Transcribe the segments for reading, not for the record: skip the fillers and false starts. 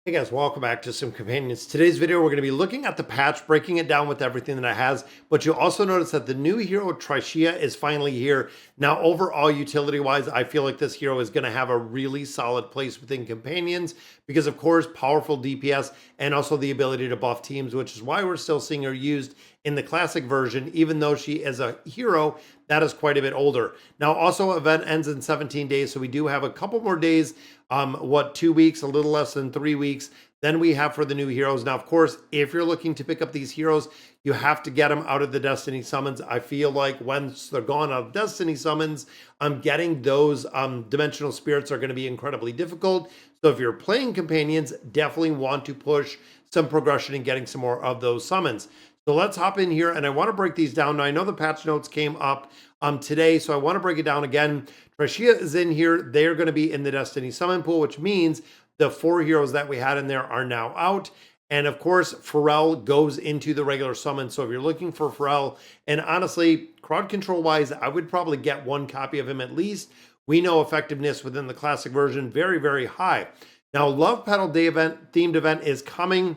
Hey guys, welcome back to some companions. Today's video, we're going to be looking at the patch, breaking it down with everything that it has, but you'll also notice that the new hero Trishia is finally here. Now, overall, utility-wise, I feel like this hero is going to have a really solid place within companions because, of course, powerful DPS and also the ability to buff teams, which is why we're still seeing her used in the classic version, even though she is a hero that is quite a bit older. Now, also, event ends in 17 days, so we do have a couple more days, 2 weeks, a little less than 3 weeks, then we have for the new heroes. Now, of course, if you're looking to pick up these heroes, you have to get them out of the Destiny summons. I feel like once they're gone out of Destiny summons, getting those dimensional spirits are going to be incredibly difficult. So if you're playing companions, definitely want to push some progression in getting some more of those summons. So let's hop in here, and I want to break these down. Now, I know the patch notes came up today, so I want to break it down again. Trishia is in here. They're going to be in the Destiny summon pool, which means the 4 heroes that we had in there are now out. And of course, Pharrell goes into the regular summon. So if you're looking for Pharrell, and honestly, crowd control wise, I would probably get 1 copy of him at least. We know effectiveness within the classic version, very, very high. Now, Love Petal Day event, themed event is coming.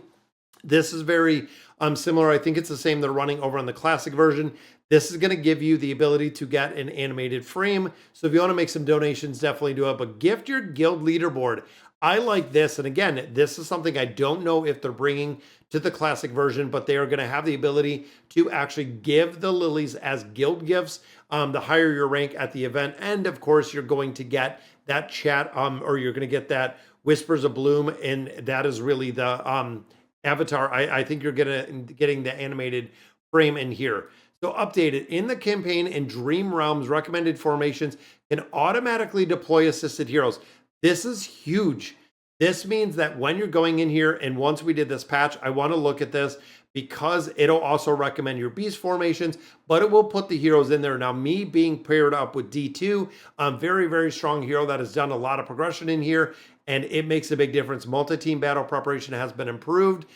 This is very similar. I think it's the same they're running over on the classic version. This is going to give you the ability to get an animated frame. So if you want to make some donations, definitely do it. But gift your guild leaderboard. I like this. And again, this is something I don't know if they're bringing to the classic version, but they are going to have the ability to actually give the lilies as guild gifts. The higher your rank at the event. And of course, you're going to get that chat or you're going to get that Whispers of Bloom. And that is really the avatar. I think you're getting the animated frame in here. So updated in the campaign and Dream Realms, recommended formations can automatically deploy assisted heroes. This is huge. This means that when you're going in here, and once we did this patch, I want to look at this because it'll also recommend your beast formations, but it will put the heroes in there. Now, me being paired up with D2, very, very strong hero that has done a lot of progression in here, and it makes a big difference. Multi-team battle preparation has been improved.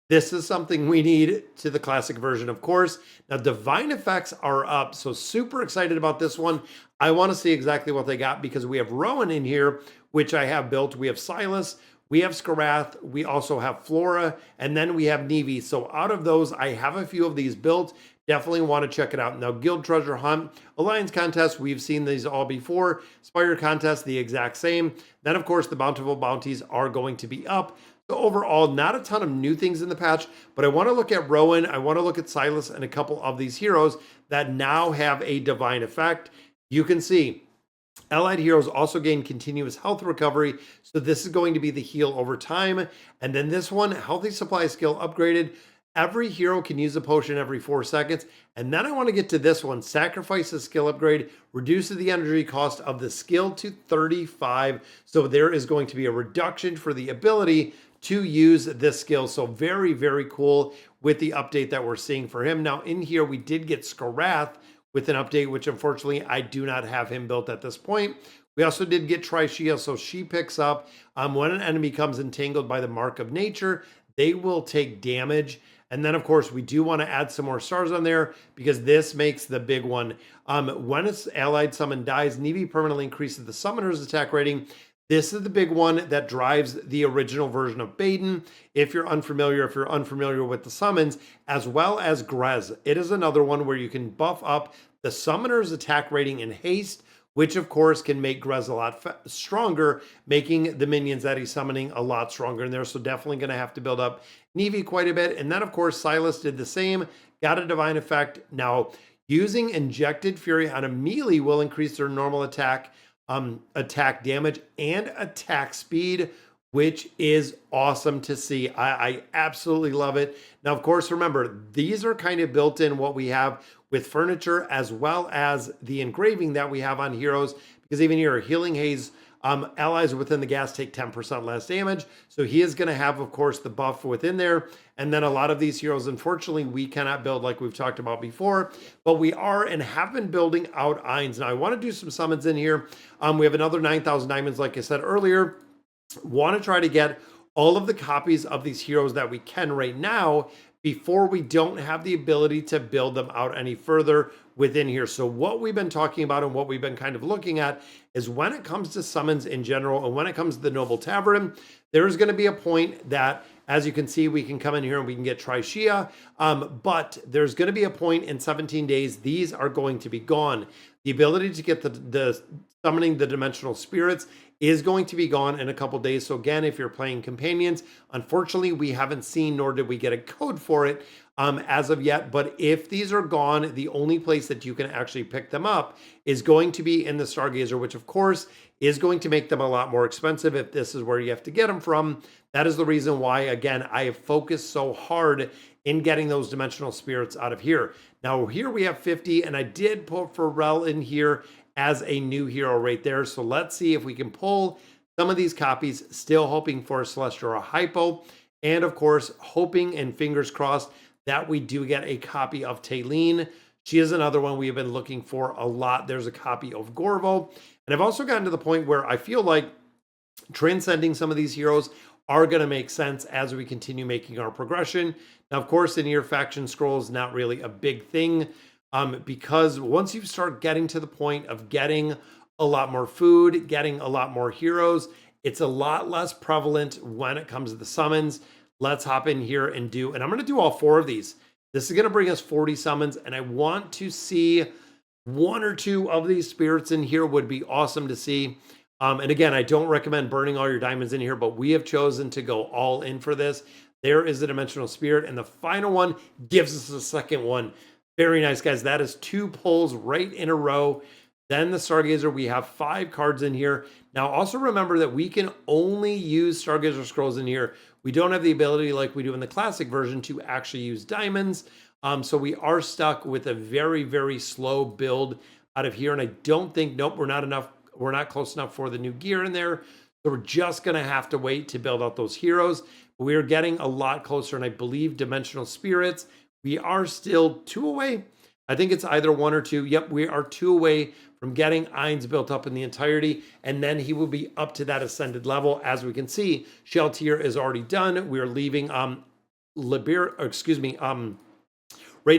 This is something we need to the classic version, of course. Now, divine effects are up, so super excited about this one. I want to see exactly what they got because we have Rowan in here, which I have built. We have Silas, we have Skarath, we also have Flora, and then we have Nevi. So out of those, I have a few of these built. Definitely want to check it out. Now, Guild Treasure Hunt, Alliance Contest, we've seen these all before. Spire Contest, the exact same. Then, of course, the Bountiful Bounties are going to be up. So overall, not a ton of new things in the patch, but I want to look at Rowan, I want to look at Silas, and a couple of these heroes that now have a divine effect. You can see allied heroes also gain continuous health recovery, so this is going to be the heal over time. And then this one, healthy supply skill upgraded. Every hero can use a potion every 4 seconds. And then I want to get to this one, sacrifice the skill upgrade, reduces the energy cost of the skill to 35. So there is going to be a reduction for the ability to use this skill. So very, very cool with the update that we're seeing for him. Now in here, we did get Skarath with an update, which unfortunately I do not have him built at this point. We also did get Trishia, so she picks up when an enemy comes entangled by the mark of nature, they will take damage. And then, of course, we do want to add some more stars on there because this makes the big one. When its allied summon dies, Nevi permanently increases the summoner's attack rating. This is the big one that drives the original version of Baden. If you're unfamiliar with the summons, as well as Grez. It is another one where you can buff up the summoner's attack rating and haste, which of course can make Grez a lot stronger, making the minions that he's summoning a lot stronger in there. So definitely going to have to build up Nevi quite a bit. And then of course, Silas did the same, got a divine effect. Now, using injected fury on a melee will increase their normal attack damage and attack speed, which is awesome to see. I absolutely love it. Now, of course, remember, these are kind of built in what we have with furniture as well as the engraving that we have on heroes, because even here, Healing Haze, allies within the gas take 10% less damage. So he is going to have, of course, the buff within there. And then a lot of these heroes, unfortunately, we cannot build like we've talked about before, but we are and have been building out Ainz. Now, I want to do some summons in here. We have another 9,000 diamonds, like I said earlier. Want to try to get all of the copies of these heroes that we can right now before we don't have the ability to build them out any further within here. So what we've been talking about and what we've been kind of looking at is when it comes to summons in general and when it comes to the Noble Tavern, there's going to be a point that, as you can see, we can come in here and we can get Trishia, but there's going to be a point in 17 days, these are going to be gone. The ability to get the summoning the dimensional spirits is going to be gone in a couple days. So again, if you're playing companions, unfortunately, we haven't seen nor did we get a code for it as of yet. But if these are gone, the only place that you can actually pick them up is going to be in the Stargazer, which of course is going to make them a lot more expensive if this is where you have to get them from. That is the reason why, again, I have focused so hard in getting those dimensional spirits out of here. Now here we have 50, and I did put Pharrell in here as a new hero right there. So let's see if we can pull some of these copies, still hoping for a Celestial or a Hypo. And of course, hoping and fingers crossed that we do get a copy of Taylene. She is another one we have been looking for a lot. There's a copy of Gorvo. And I've also gotten to the point where I feel like transcending some of these heroes are going to make sense as we continue making our progression. Now, of course, in here, faction scrolls, not really a big thing. Because once you start getting to the point of getting a lot more food, getting a lot more heroes, it's a lot less prevalent when it comes to the summons. Let's hop in here and I'm going to do all 4 of these. This is going to bring us 40 summons, and I want to see 1 or 2 of these spirits in here would be awesome to see. And again, I don't recommend burning all your diamonds in here, but we have chosen to go all in for this. There is a dimensional spirit, and the final one gives us a second one. Very nice, guys. That is 2 pulls right in a row. Then the Stargazer, we have 5 cards in here. Now, also remember that we can only use Stargazer scrolls in here. We don't have the ability like we do in the classic version to actually use diamonds. So we are stuck with a very, very slow build out of here. And I don't think, nope, we're not close enough for the new gear in there. So we're just going to have to wait to build out those heroes. But we are getting a lot closer, and I believe dimensional spirits, we are still 2 away. I think it's either 1 or 2. Yep, we are 2 away from getting Ainz built up in the entirety, and then he will be up to that ascended level. As we can see, Sheltier is already done. We are leaving right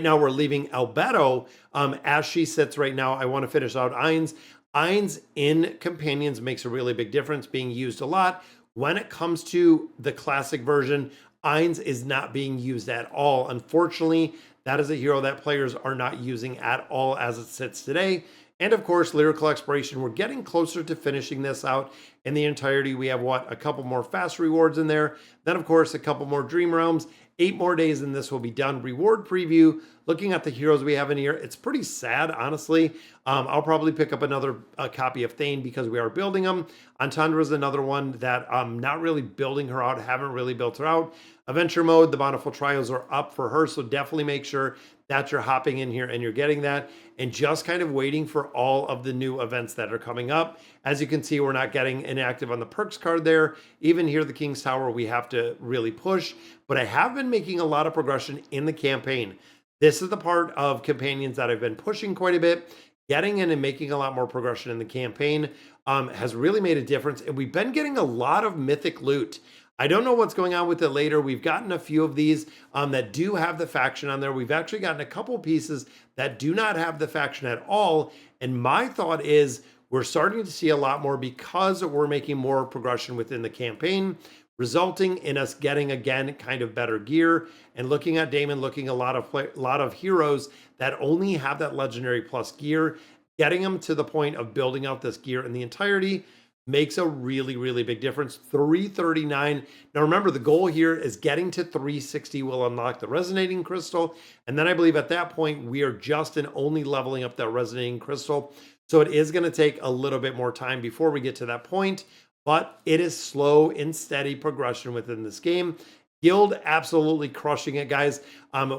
now we're leaving Albedo as she sits right now. I want to finish out Ainz. Ainz in Companions makes a really big difference, being used a lot. When it comes to the classic version, Ainz is not being used at all. Unfortunately, that is a hero that players are not using at all as it sits today. And of course, Lyrical Exploration, we're getting closer to finishing this out in the entirety. We have a couple more fast rewards in there. Then of course, a couple more Dream Realms. 8 more days and this will be done. Reward preview, looking at the heroes we have in here, it's pretty sad, honestly. I'll probably pick up another copy of Thane because we are building them. Antandra is another one that I'm not really building her out, haven't really built her out. Adventure mode, the Bountiful Trials are up for her, so definitely make sure that you're hopping in here and you're getting that, and just kind of waiting for all of the new events that are coming up. As you can see, we're not getting inactive on the perks card there. Even here, the King's Tower, we have to really push, but I have been making a lot of progression in the campaign. This is the part of Companions that I've been pushing quite a bit. Getting in and making a lot more progression in the campaign has really made a difference, and we've been getting a lot of mythic loot. I don't know what's going on with it later. We've gotten a few of these that do have the faction on there. We've actually gotten a couple pieces that do not have the faction at all. And my thought is we're starting to see a lot more because we're making more progression within the campaign, resulting in us getting, again, kind of better gear. And looking at Damon, looking a lot of heroes that only have that legendary plus gear, getting them to the point of building out this gear in the entirety makes a really, really big difference. 339. Now remember, the goal here is getting to 360 will unlock the resonating crystal. And then I believe at that point, we are just and only leveling up that resonating crystal. So it is going to take a little bit more time before we get to that point, but it is slow and steady progression within this game. Guild absolutely crushing it, guys.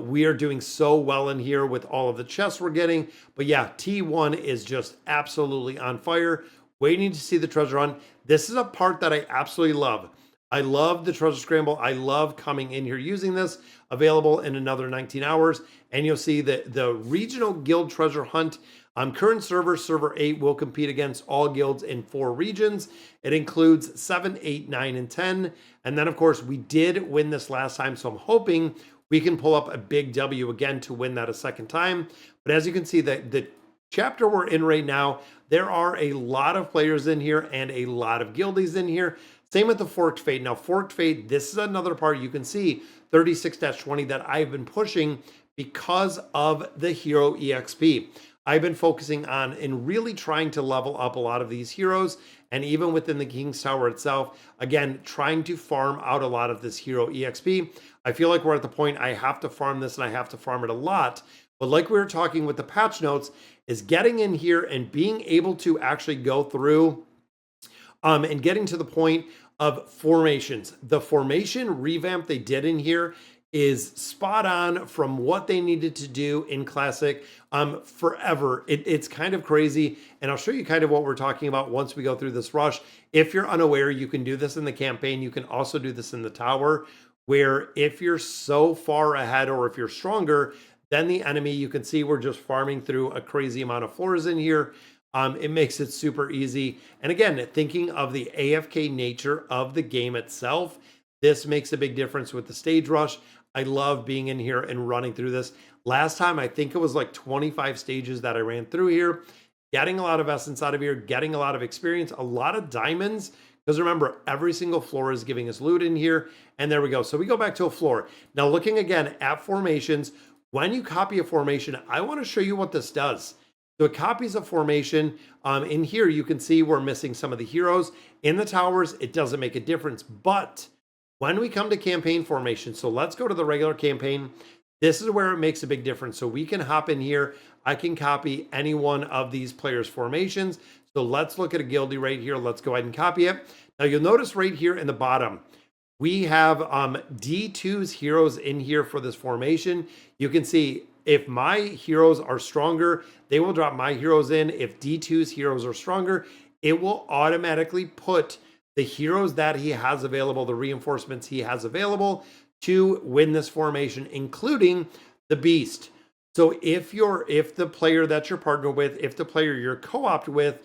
We are doing so well in here with all of the chests we're getting. But yeah, T1 is just absolutely on fire. Waiting to see the treasure hunt. This is a part that I absolutely love. I love the treasure scramble. I love coming in here using this. Available in another 19 hours. And you'll see that the regional guild treasure hunt current server 8 will compete against all guilds in 4 regions. It includes 7, 8, 9, and 10. And then, of course, we did win this last time, so I'm hoping we can pull up a big W again to win that a second time. But as you can see, the chapter we're in right now, there are a lot of players in here and a lot of guildies in here. Same with the Forked Fate. Now, Forked Fate, this is another part you can see 36-20 that I've been pushing because of the hero EXP. I've been focusing on and really trying to level up a lot of these heroes, and even within the King's Tower itself, again, trying to farm out a lot of this hero EXP. I feel like we're at the point I have to farm this and I have to farm it a lot. But like we were talking with the patch notes, is getting in here and being able to actually go through and getting to the point of formations. The formation revamp they did in here is spot on from what they needed to do in Classic forever. It's kind of crazy, and I'll show you kind of what we're talking about once we go through this rush. If you're unaware, you can do this in the campaign. You can also do this in the tower, where if you're so far ahead or if you're stronger than the enemy, you can see we're just farming through a crazy amount of floors in here. It makes it super easy. And again, thinking of the AFK nature of the game itself, this makes a big difference with the stage rush. I love being in here and running through this. Last time, I think it was like 25 stages that I ran through here, getting a lot of essence out of here, getting a lot of experience, a lot of diamonds, because remember, every single floor is giving us loot in here. And there we go. So we go back to a floor. Now, looking again at formations, when you copy a formation, I want to show you what this does. So it copies a formation. In here, you can see we're missing some of the heroes. In the towers, it doesn't make a difference. But when we come to campaign formation, so let's go to the regular campaign. This is where it makes a big difference. So we can hop in here. I can copy any one of these players' formations. So let's look at a guildie right here. Let's go ahead and copy it. Now you'll notice right here in the bottom, we have D2's heroes in here for this formation. You can see if my heroes are stronger, they will drop my heroes in. If D2's heroes are stronger, it will automatically put the heroes that he has available, the reinforcements he has available to win this formation, including the Beast. So if the player that you're partnered with, if the player you're co-opted with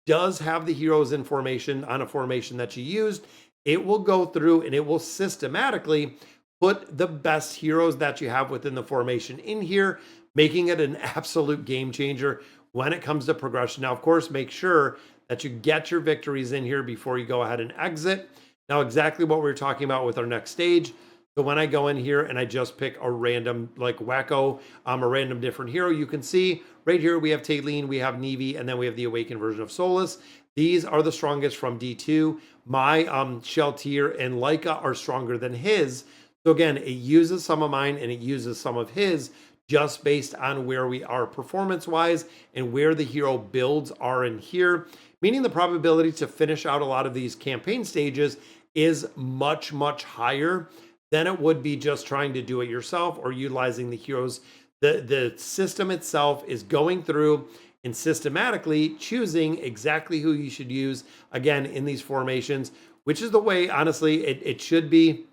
does have the heroes in formation on a formation that you used, it will go through and it will systematically put the best heroes that you have within the formation in here, making it an absolute game changer when it comes to progression. Now, of course, make sure that you get your victories in here before you go ahead and exit. Now, exactly what we were talking about with our next stage. So when I go in here and I just pick a random, like Wacko, a random different hero, you can see right here we have Taylene, we have Nevi, and then we have the Awakened version of Solus. These are the strongest from D2. My Sheltier and Leica are stronger than his. So again, it uses some of mine and it uses some of his just based on where we are performance-wise and where the hero builds are in here, meaning the probability to finish out a lot of these campaign stages is much, much higher than it would be just trying to do it yourself or utilizing the heroes. The system itself is going through and systematically choosing exactly who you should use, again, in these formations, which is the way, honestly, it should be.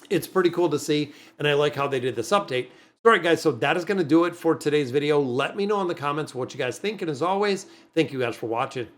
It's pretty cool to see, and I like how they did this update. All right, guys, so that is going to do it for today's video. Let me know in the comments what you guys think, and as always, thank you guys for watching.